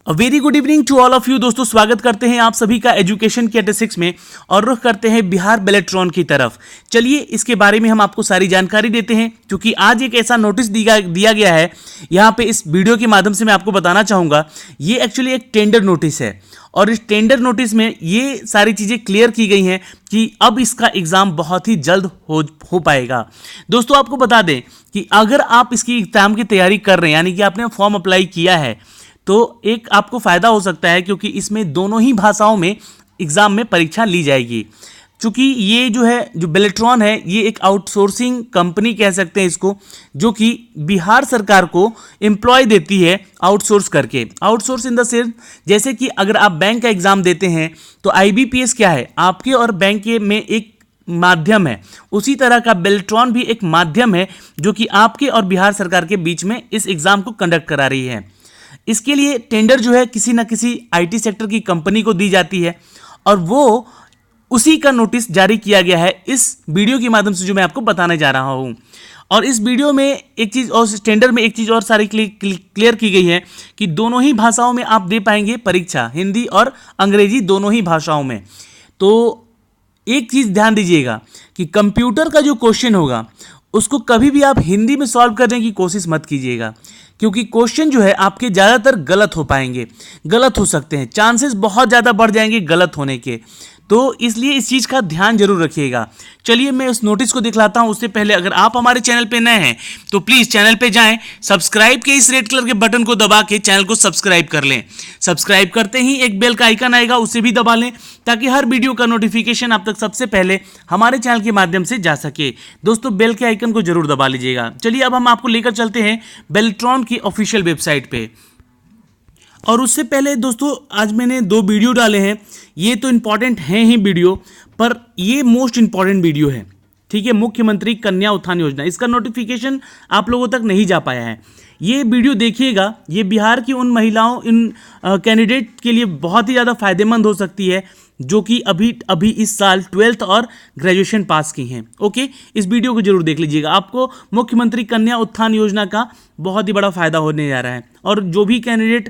Very good evening to all of you दोस्तों, स्वागत करते हैं आप सभी का एजुकेशन के 86 में और रुख करते हैं बिहार बेलेट्रॉन की तरफ। चलिए इसके बारे में हम आपको सारी जानकारी देते हैं, क्योंकि आज एक ऐसा नोटिस दिया गया है। यहाँ पे इस वीडियो के माध्यम से मैं आपको बताना चाहूँगा, ये एक्चुअली एक टेंडर नोटिस है और इस टेंडर नोटिस में ये सारी चीज़ें क्लियर की गई हैं कि अब इसका एग्ज़ाम बहुत ही जल्द हो पाएगा। दोस्तों आपको बता दें कि अगर आप इसकी एग्ज़ाम की तैयारी कर रहे हैं, यानी कि आपने फॉर्म अप्लाई किया है, तो एक आपको फ़ायदा हो सकता है, क्योंकि इसमें दोनों ही भाषाओं में एग्ज़ाम में परीक्षा ली जाएगी। चूँकि ये जो बेलेट्रॉन है, ये एक आउटसोर्सिंग कंपनी कह सकते हैं इसको, जो कि बिहार सरकार को एम्प्लॉय देती है आउटसोर्स करके। आउटसोर्स इन द सेंस, जैसे कि अगर आप बैंक का एग्ज़ाम देते हैं तो IBPS क्या है, आपके और बैंक के में एक माध्यम है। उसी तरह का बेलेट्रॉन भी एक माध्यम है जो कि आपके और बिहार सरकार के बीच में इस एग्ज़ाम को कंडक्ट करा रही है। इसके लिए टेंडर जो है किसी न किसी IT सेक्टर की कंपनी को दी जाती है और वो उसी का नोटिस जारी किया गया है इस वीडियो के माध्यम से जो मैं आपको बताने जा रहा हूं। और इस वीडियो में एक चीज़ और, टेंडर में एक चीज़ और सारी क्लियर की गई है कि दोनों ही भाषाओं में आप दे पाएंगे परीक्षा, हिंदी और अंग्रेजी दोनों ही भाषाओं में। तो एक चीज़ ध्यान दीजिएगा कि कंप्यूटर का जो क्वेश्चन होगा उसको कभी भी आप हिंदी में सॉल्व करने की कोशिश मत कीजिएगा, क्योंकि क्वेश्चन जो है आपके ज़्यादातर गलत हो पाएंगे, गलत हो सकते हैं, चांसेस बहुत ज़्यादा बढ़ जाएंगे गलत होने के। तो इसलिए इस चीज़ का ध्यान जरूर रखिएगा। चलिए मैं उस नोटिस को दिखलाता हूं। उससे पहले अगर आप हमारे चैनल पे नए हैं तो प्लीज़ चैनल पे जाएं, सब्सक्राइब के इस रेड कलर के बटन को दबा के चैनल को सब्सक्राइब कर लें। सब्सक्राइब करते ही एक बेल का आइकन आएगा, उसे भी दबा लें, ताकि हर वीडियो का नोटिफिकेशन आप तक सबसे पहले हमारे चैनल के माध्यम से जा सके। दोस्तों बेल के आइकन को जरूर दबा लीजिएगा। चलिए अब हम आपको लेकर चलते हैं बेलेट्रॉन की ऑफिशियल वेबसाइट पे। और उससे पहले दोस्तों आज मैंने 2 वीडियो डाले हैं। ये तो इम्पॉर्टेंट हैं ही वीडियो, पर ये मोस्ट इम्पॉर्टेंट वीडियो है, ठीक है। मुख्यमंत्री कन्या उत्थान योजना, इसका नोटिफिकेशन आप लोगों तक नहीं जा पाया है। ये वीडियो देखिएगा, ये बिहार की उन महिलाओं, इन कैंडिडेट के लिए बहुत ही ज़्यादा फायदेमंद हो सकती है जो कि अभी इस साल 12th और ग्रेजुएशन पास की हैं। ओके, इस वीडियो को जरूर देख लीजिएगा, आपको मुख्यमंत्री कन्या उत्थान योजना का बहुत ही बड़ा फायदा होने जा रहा है। और जो भी कैंडिडेट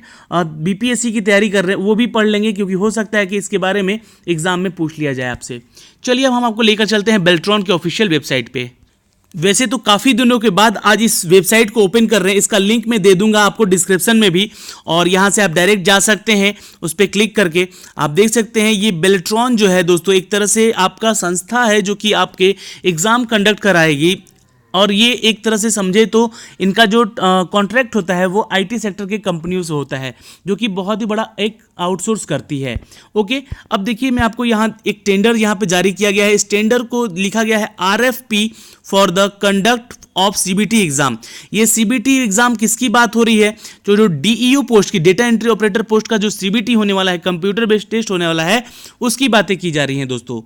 BPSC की तैयारी कर रहे हैं वो भी पढ़ लेंगे, क्योंकि हो सकता है कि इसके बारे में एग्जाम में पूछ लिया जाए आपसे। चलिए अब हम आपको लेकर चलते हैं बेलेट्रॉन के ऑफिशियल वेबसाइट पे। वैसे तो काफ़ी दिनों के बाद आज इस वेबसाइट को ओपन कर रहे हैं, इसका लिंक मैं दे दूंगा आपको डिस्क्रिप्शन में भी, और यहाँ से आप डायरेक्ट जा सकते हैं। उस पर क्लिक करके आप देख सकते हैं ये बेलेट्रॉन जो है दोस्तों एक तरह से आपका संस्था है जो कि आपके एग्ज़ाम कंडक्ट कराएगी। और ये एक तरह से समझे तो इनका जो कॉन्ट्रैक्ट होता है वो IT सेक्टर के कंपनियों से होता है, जो कि बहुत ही बड़ा एक आउटसोर्स करती है। ओके, अब देखिए मैं आपको यहाँ एक टेंडर यहाँ पे जारी किया गया है। इस टेंडर को लिखा गया है RFP for the conduct of CBT exam. ये CBT एग्जाम किसकी बात हो रही है? जो DEO पोस्ट की, डेटा एंट्री ऑपरेटर पोस्ट का जो CBT होने वाला है, कंप्यूटर बेस्ड टेस्ट होने वाला है, उसकी बातें की जा रही हैं दोस्तों।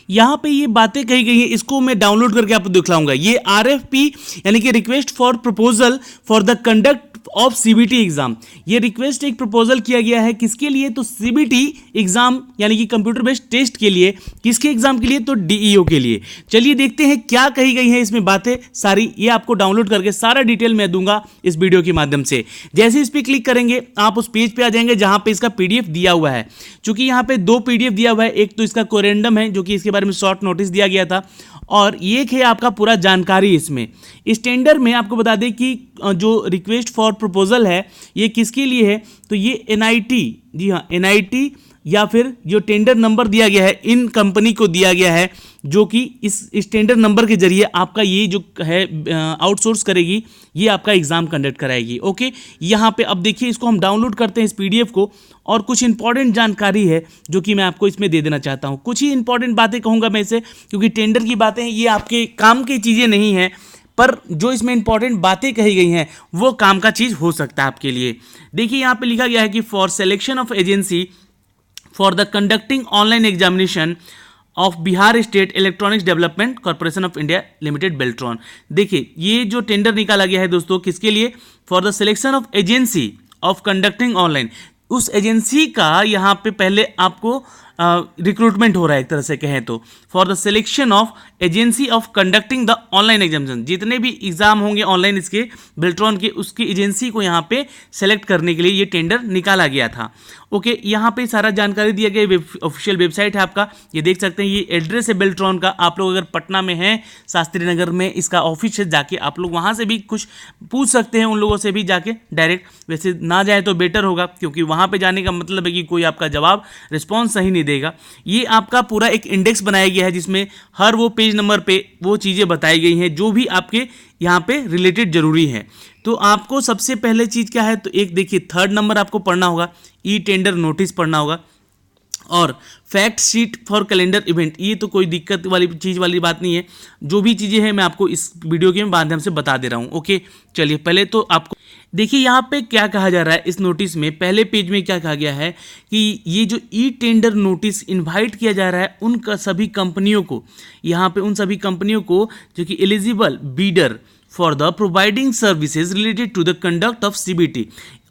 यहाँ पे ये बातें कही गई हैं, इसको मैं डाउनलोड करके आपको दिखलाऊंगा। ये RFP यानी कि request for proposal for the conduct of CBT exam, ये रिक्वेस्ट एक प्रपोजल किया गया है किसके लिए? तो CBT एग्जाम यानी कि कंप्यूटर बेस्ड टेस्ट के लिए। किसके एग्जाम के लिए? तो DEO के लिए। चलिए देखते हैं क्या कही गई है इसमें बातें सारी। ये आपको डाउनलोड करके सारा डिटेल मैं दूंगा इस वीडियो के माध्यम से। जैसे इस पर क्लिक करेंगे आप उस पेज पे आ जाएंगे जहां पे इसका PDF दिया हुआ है। चूंकि यहाँ पे 2 PDF दिया हुआ है, एक तो इसका कोरेंडम है जो कि इसके बारे में शॉर्ट नोटिस दिया गया था, और एक है आपका पूरा जानकारी इसमें। इस टेंडर में आपको बता दें कि जो रिक्वेस्ट फॉर प्रपोजल है ये किसके लिए है? तो ये NIT, जी हाँ NIT, या फिर जो टेंडर नंबर दिया गया है इन कंपनी को दिया गया है, जो कि इस टेंडर नंबर के जरिए आपका ये जो है आउटसोर्स करेगी, ये आपका एग्जाम कंडक्ट कराएगी। ओके, यहाँ पे अब देखिए इसको हम डाउनलोड करते हैं इस PDF को, और कुछ इंपॉर्टेंट जानकारी है जो कि मैं आपको इसमें दे देना चाहता हूँ। कुछ ही इंपॉर्टेंट बातें कहूँगा मैं इसे, क्योंकि टेंडर की बातें ये आपके काम की चीज़ें नहीं हैं, पर जो इसमें इंपॉर्टेंट बातें कही गई हैं वो काम का चीज़ हो सकता है आपके लिए। देखिए यहाँ पे लिखा गया है कि for selection of agency for the conducting online examination of Bihar state electronics development corporation of India limited Beltron. देखिए ये जो टेंडर निकाला गया है दोस्तों किसके लिए? For the selection of agency of conducting online. उस एजेंसी का यहाँ पे पहले आपको रिक्रूटमेंट हो रहा है एक तरह से कहें तो, for the selection of agency of conducting the online examination. जितने भी एग्जाम होंगे ऑनलाइन इसके बेल्ट्रॉन के, उसकी एजेंसी को यहाँ पे सेलेक्ट करने के लिए ये टेंडर निकाला गया था। ओके, यहाँ पे सारा जानकारी दिया गया, ऑफिशियल वेबसाइट है आपका, ये देख सकते हैं। ये एड्रेस है बेल्ट्रॉन का। आप लोग अगर पटना में हैं, शास्त्री नगर में इसका ऑफिस है, जाके आप लोग वहाँ से भी कुछ पूछ सकते हैं, उन लोगों से भी जाके डायरेक्ट। वैसे ना जाए तो बेटर होगा, क्योंकि वहाँ पे जाने का मतलब है कि कोई आपका जवाब रिस्पॉन्स सही नहीं देगा। ये आपका पूरा एक इंडेक्स बनाया गया है, जिसमें हर वो पेज नंबर पे वो चीज़ें बताई गई हैं जो भी आपके यहाँ पे रिलेटेड जरूरी है। तो आपको सबसे पहले चीज़ क्या है, तो एक देखिए 3rd नंबर आपको पढ़ना होगा, ई टेंडर नोटिस पढ़ना होगा, और fact sheet for calendar event. ये तो कोई दिक्कत वाली चीज़ वाली बात नहीं है, जो भी चीज़ें हैं मैं आपको इस वीडियो के माध्यम से बता दे रहा हूँ। ओके, चलिए पहले तो आपको देखिए यहाँ पे क्या कहा जा रहा है इस नोटिस में। पहले पेज में क्या कहा गया है कि ये जो ई टेंडर नोटिस इनवाइट किया जा रहा है उन सभी कंपनियों को, यहाँ पे उन सभी कंपनियों को जो कि eligible bidder for the providing services related to the conduct of CBT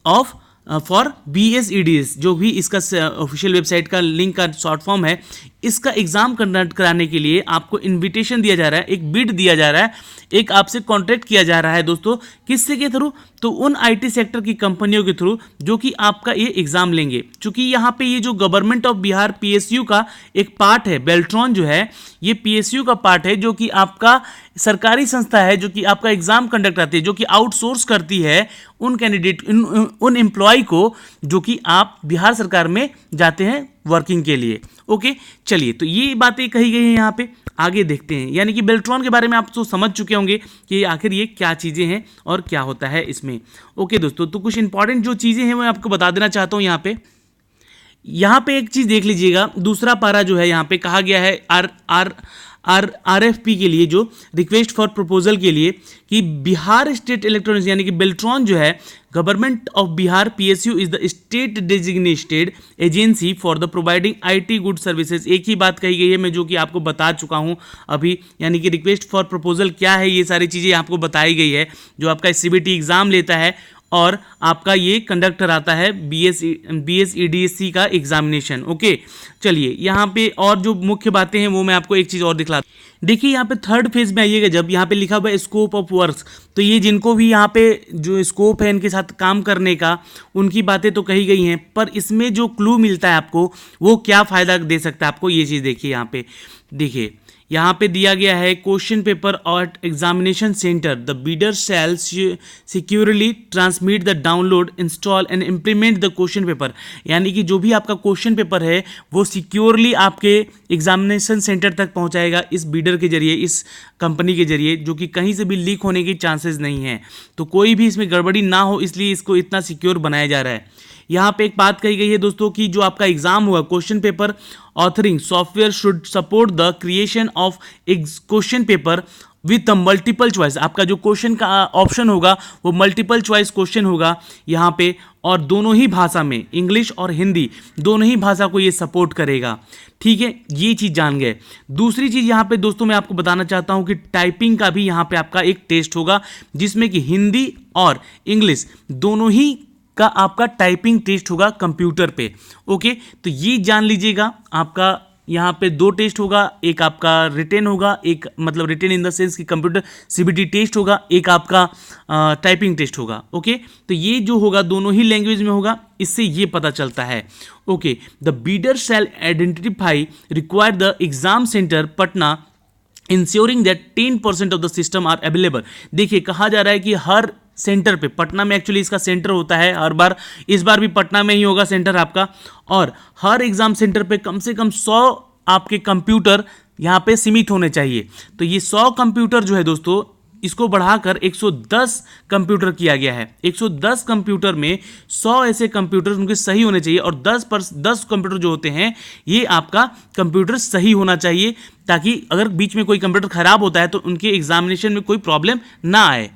of for BSEDS, जो भी इसका ऑफिशियल वेबसाइट का लिंक का शॉर्ट फॉर्म है, इसका एग्जाम कंडक्ट कराने के लिए आपको इनविटेशन दिया जा रहा है, एक बिड दिया जा रहा है, एक आपसे कॉन्ट्रैक्ट किया जा रहा है दोस्तों। किससे के थ्रू, तो उन IT सेक्टर की कंपनियों के थ्रू जो कि आपका ये एग्जाम लेंगे। चूंकि यहाँ पे ये जो गवर्नमेंट ऑफ बिहार PSU का एक पार्ट है, बेल्ट्रॉन जो है ये PSU का पार्ट है, जो कि आपका सरकारी संस्था है, जो कि आपका एग्जाम कंडक्ट करती है, जो कि आउटसोर्स करती है उन कैंडिडेट उन एम्प्लॉय को जो कि आप बिहार सरकार में जाते हैं वर्किंग के लिए। ओके, चलिए तो ये बातें कही गई हैं यहाँ पे। आगे देखते हैं, यानी कि बेल्ट्रॉन के बारे में आप तो समझ चुके होंगे कि आखिर ये क्या चीज़ें हैं और क्या होता है इसमें। ओके दोस्तों, तो कुछ इंपॉर्टेंट जो चीज़ें हैं मैं आपको बता देना चाहता हूँ। यहाँ पे एक चीज़ देख लीजिएगा, दूसरा पारा जो है यहाँ पे कहा गया है RFP के लिए, जो रिक्वेस्ट फॉर प्रपोजल के लिए, कि बिहार स्टेट इलेक्ट्रॉनिक्स यानी कि बेल्ट्रॉन जो है government of Bihar PSU is the state designated agency for the providing IT good services. एक ही बात कही गई है मैं, जो कि आपको बता चुका हूं अभी, यानी कि रिक्वेस्ट फॉर प्रपोजल क्या है, ये सारी चीज़ें आपको बताई गई है। जो आपका CBT एग्जाम लेता है और आपका ये कंडक्ट कराता है BSEDC का एग्जामिनेशन। ओके, चलिए यहाँ पे और जो मुख्य बातें हैं वो मैं आपको एक चीज़ और दिखलाता हूँ। देखिए यहाँ पे 3rd फेज में आइएगा, जब यहाँ पे लिखा हुआ है स्कोप ऑफ वर्क्स, तो ये जिनको भी यहाँ पे जो स्कोप है इनके साथ काम करने का, उनकी बातें तो कही गई हैं, पर इसमें जो क्लू मिलता है आपको वो क्या फ़ायदा दे सकता है आपको, ये चीज़ देखिए। यहाँ पे देखिए, यहाँ पे दिया गया है question paper at examination centre, the bidder shall securely transmit the download install and implement the question paper. यानी कि जो भी आपका क्वेश्चन पेपर है वो सिक्योरली आपके एग्जामिनेशन सेंटर तक पहुँचाएगा इस बीडर के जरिए, इस कंपनी के जरिए, जो कि कहीं से भी लीक होने की चांसेस नहीं है। तो कोई भी इसमें गड़बड़ी ना हो, इसलिए इसको इतना सिक्योर बनाया जा रहा है। यहाँ पे एक बात कही गई है दोस्तों कि जो आपका एग्जाम हुआ question paper authoring software should support the creation of question paper with multiple choice. आपका जो क्वेश्चन का ऑप्शन होगा वो मल्टीपल चॉइस क्वेश्चन होगा यहाँ पे, और दोनों ही भाषा में, इंग्लिश और हिंदी दोनों ही भाषा को ये सपोर्ट करेगा। ठीक है, ये चीज़ जान गए। दूसरी चीज़ यहाँ पे दोस्तों मैं आपको बताना चाहता हूँ कि टाइपिंग का भी यहाँ पे आपका एक टेस्ट होगा, जिसमें कि हिंदी और इंग्लिश दोनों ही का आपका टाइपिंग टेस्ट होगा कंप्यूटर पे। ओके, तो ये जान लीजिएगा, आपका यहाँ पे 2 टेस्ट होगा, एक आपका रिटेन होगा, एक मतलब रिटेन इन द सेंस कि कंप्यूटर CBT टेस्ट होगा, एक आपका टाइपिंग टेस्ट होगा। ओके, तो ये जो होगा दोनों ही लैंग्वेज में होगा, इससे ये पता चलता है। Okay, the bidder shall identify require the exam centre Patna ensuring that 10% of the system are available. देखिए कहा जा रहा है कि हर सेंटर पे, पटना में एक्चुअली इसका सेंटर होता है हर बार, इस बार भी पटना में ही होगा सेंटर आपका, और हर एग्जाम सेंटर पे कम से कम 100 आपके कंप्यूटर यहाँ पे सीमित होने चाहिए। तो ये 100 कंप्यूटर जो है दोस्तों, इसको बढ़ाकर 110 कंप्यूटर किया गया है। 110 कंप्यूटर में 100 ऐसे कंप्यूटर उनके सही होने चाहिए, और 10 कंप्यूटर जो होते हैं ये आपका कंप्यूटर सही होना चाहिए, ताकि अगर बीच में कोई कंप्यूटर खराब होता है तो उनके एग्जामिनेशन में कोई प्रॉब्लम ना आए।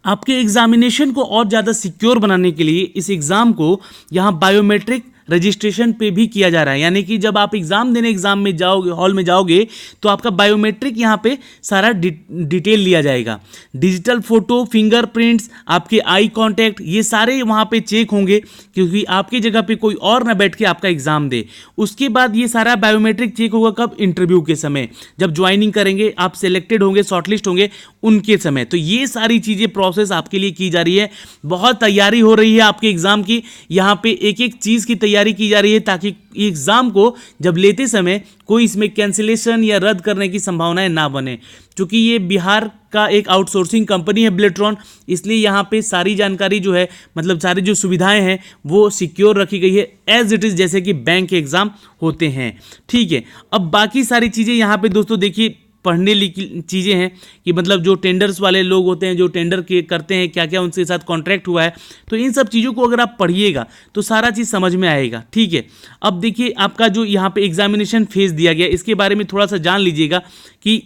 आपके एग्जामिनेशन को और ज़्यादा सिक्योर बनाने के लिए इस एग्ज़ाम को यहाँ बायोमेट्रिक रजिस्ट्रेशन पे भी किया जा रहा है, यानी कि जब आप एग्जाम देने एग्जाम में जाओगे, हॉल में जाओगे, तो आपका बायोमेट्रिक यहाँ पे सारा डिटेल लिया जाएगा। डिजिटल फोटो, फिंगरप्रिंट्स, आपके आई कांटेक्ट, ये सारे वहाँ पे चेक होंगे, क्योंकि आपकी जगह पे कोई और ना बैठ के आपका एग्जाम दे। उसके बाद ये सारा बायोमेट्रिक चेक होगा कब? इंटरव्यू के समय, जब ज्वाइनिंग करेंगे, आप सिलेक्टेड होंगे, शॉर्टलिस्ट होंगे उनके समय। तो ये सारी चीजें प्रोसेस आपके लिए की जा रही है। बहुत तैयारी हो रही है आपके एग्जाम की, यहाँ पे एक एक चीज की तैयारी की जा रही है, ताकि एग्जाम को जब लेते समय कोई इसमें कैंसिलेशन या रद्द करने की संभावनाएं ना बने। क्योंकि ये बिहार का एक आउटसोर्सिंग कंपनी है बिलेट्रॉन, इसलिए यहाँ पे सारी जानकारी जो है, मतलब सारी जो सुविधाएं हैं वो सिक्योर रखी गई है एज इट इज, जैसे कि बैंक के एग्जाम होते हैं। ठीक है, अब बाकी सारी चीजें यहाँ पे दोस्तों देखिए पढ़ने की चीज़ें हैं कि मतलब जो टेंडर्स वाले लोग होते हैं, जो टेंडर के करते हैं, क्या क्या उनके साथ कॉन्ट्रैक्ट हुआ है, तो इन सब चीज़ों को अगर आप पढ़िएगा तो सारा चीज़ समझ में आएगा। ठीक है, अब देखिए आपका जो यहाँ पे एग्जामिनेशन फेज दिया गया, इसके बारे में थोड़ा सा जान लीजिएगा कि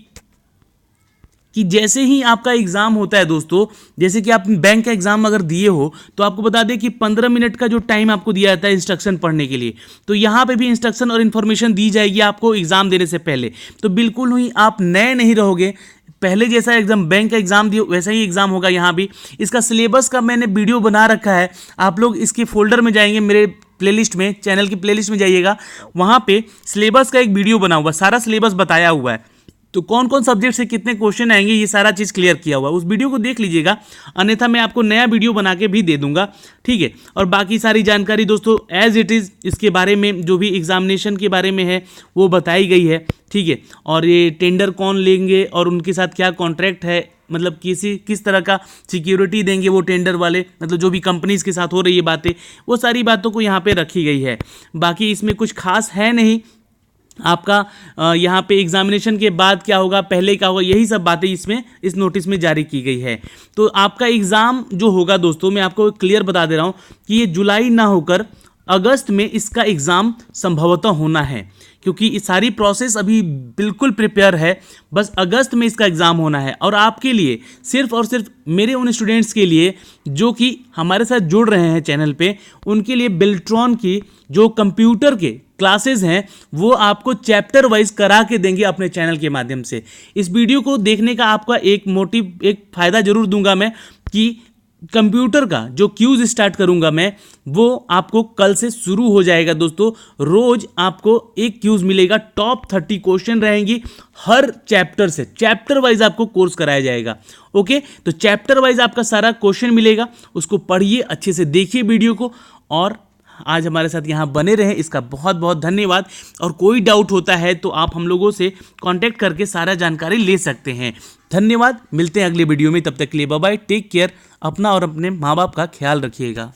जैसे ही आपका एग्जाम होता है दोस्तों, जैसे कि आप बैंक का एग्जाम अगर दिए हो, तो आपको बता दें कि 15 मिनट का जो टाइम आपको दिया जाता है इंस्ट्रक्शन पढ़ने के लिए, तो यहाँ पे भी इंस्ट्रक्शन और इन्फॉर्मेशन दी जाएगी आपको एग्जाम देने से पहले। तो बिल्कुल ही आप नए नहीं रहोगे, पहले जैसा एग्जाम बैंक का एग्जाम दिए वैसा ही एग्जाम होगा यहाँ भी। इसका सिलेबस का मैंने वीडियो बना रखा है, आप लोग इसके फोल्डर में जाएंगे, मेरे प्लेलिस्ट में, चैनल की प्लेलिस्ट में जाइएगा, वहाँ पे सिलेबस का एक वीडियो बना हुआ, सारा सिलेबस बताया हुआ है, तो कौन कौन सब्जेक्ट से कितने क्वेश्चन आएंगे ये सारा चीज़ क्लियर किया हुआ है। उस वीडियो को देख लीजिएगा, अन्यथा मैं आपको नया वीडियो बना के भी दे दूंगा। ठीक है, और बाकी सारी जानकारी दोस्तों एज इट इज़ इसके बारे में, जो भी एग्जामिनेशन के बारे में है वो बताई गई है। ठीक है, और ये टेंडर कौन लेंगे और उनके साथ क्या कॉन्ट्रैक्ट है, मतलब किस तरह का सिक्योरिटी देंगे वो टेंडर वाले, मतलब जो भी कंपनीज के साथ हो रही है बातें, वो सारी बातों को यहाँ पे रखी गई है। बाकी इसमें कुछ खास है नहीं। आपका यहाँ पे एग्जामिनेशन के बाद क्या होगा, पहले क्या होगा, यही सब बातें इसमें इस नोटिस में जारी की गई है। तो आपका एग्ज़ाम जो होगा दोस्तों, मैं आपको क्लियर बता दे रहा हूँ कि ये जुलाई ना होकर अगस्त में इसका एग्ज़ाम संभवतः होना है, क्योंकि ये सारी प्रोसेस अभी बिल्कुल प्रिपेयर है, बस अगस्त में इसका एग्ज़ाम होना है। और आपके लिए सिर्फ और सिर्फ मेरे उन स्टूडेंट्स के लिए जो कि हमारे साथ जुड़ रहे हैं चैनल पे, उनके लिए बिलेट्रॉन की जो कंप्यूटर के क्लासेस हैं वो आपको चैप्टर वाइज करा के देंगे अपने चैनल के माध्यम से। इस वीडियो को देखने का आपका एक फ़ायदा जरूर दूंगा मैं, कि कंप्यूटर का जो क्यूज स्टार्ट करूंगा मैं, वो आपको कल से शुरू हो जाएगा दोस्तों। रोज आपको एक क्यूज मिलेगा, टॉप 30 क्वेश्चन रहेंगी हर चैप्टर से, चैप्टर वाइज आपको कोर्स कराया जाएगा। ओके, तो चैप्टर वाइज आपका सारा क्वेश्चन मिलेगा, उसको पढ़िए, अच्छे से देखिए वीडियो को, और आज हमारे साथ यहाँ बने रहें, इसका बहुत बहुत धन्यवाद। और कोई डाउट होता है तो आप हम लोगों से कांटेक्ट करके सारा जानकारी ले सकते हैं। धन्यवाद, मिलते हैं अगले वीडियो में, तब तक के लिए बाय बाय, टेक केयर, अपना और अपने माँ बाप का ख्याल रखिएगा।